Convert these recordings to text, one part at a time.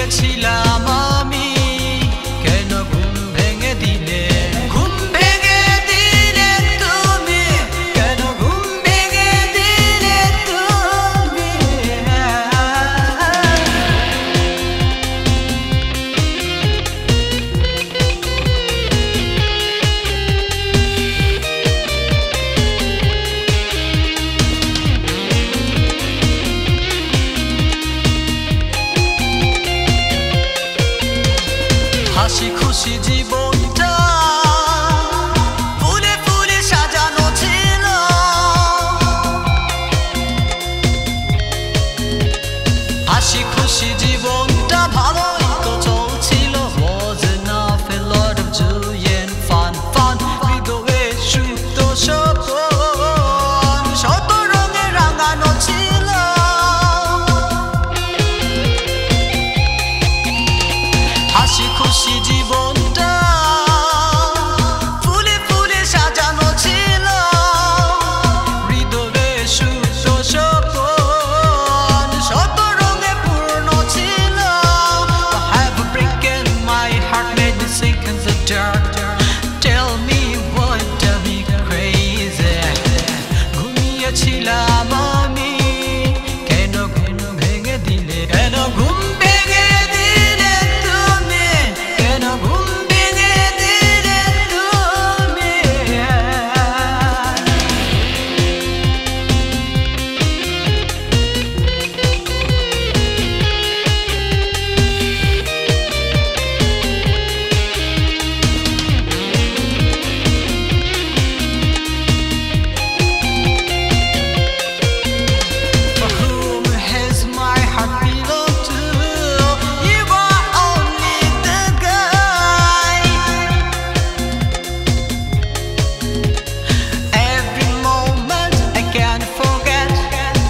ঘুমিয়েছিলাম আমি কেন ঘুম ভেঙে দিলে ঘুম ভেঙে দিলে তুমি কেন ঘুম ভেঙে দিলে তুমি হাসি খুশি জীবনটা ফুলে ফুলে সাজানো ছিল হাসি খুশি জীবনটা ভালোই তো চলছিল was enough a lot of joy and fun হৃদয়ে সুপ্ত স্বপন শত রঙে রাঙানো ছিল হাসি খুশি জীবনটা ফুলে ফুলে সাজানো ছিল হৃদয়ে সুপ্ত স্বপন শত রঙে পূর্ণ ছিল I have a break in my heart made me sink in the dark tell me what drives me crazy ঘুমিয়েছিলাম আমি কেন ঘুম ভেঙে দিলে কেন ঘুম ভেঙে দিলে তুমি কেন ঘুম ভেঙে দিলে তুমি For whom has my heart belong to? You are only the guy. Every moment I can't forget.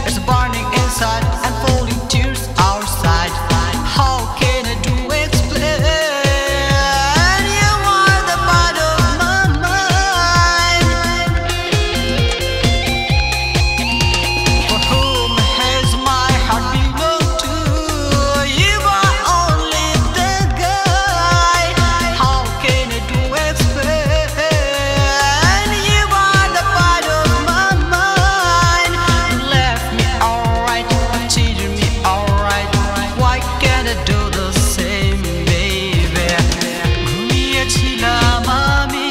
It's burning inside and falling tears outside. How can I do explain? You are the part of my mind. For whom has my heart belong to? You are only the guy. How can I do explain? You are the part of my mind. You left me alright, treated me alright. Why can't I do the same, baby? ঘুমিয়েছিলাম আমি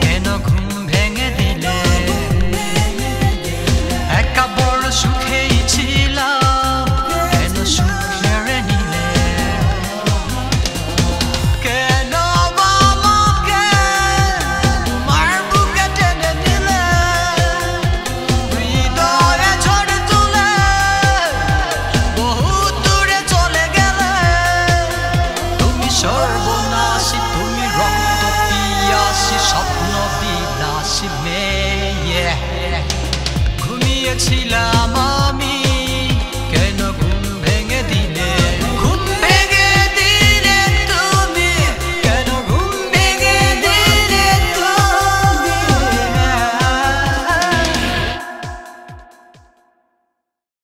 কেন ঘুম ভেঙে দিলে একা বড় সুখেই ছিলাম কেন সুখ কেড়ে নিলে কেন আমাকে তোমার বুকে টেনে নিলে হৃদয়ে ঝড় তুলে বহু দূরে চলে গেলে তুমি সর্বনাশী তুমি রক্ত পিয়াসী স্বপ্ন বিলাসী মেয়ে ঘুমিয়েছিলাম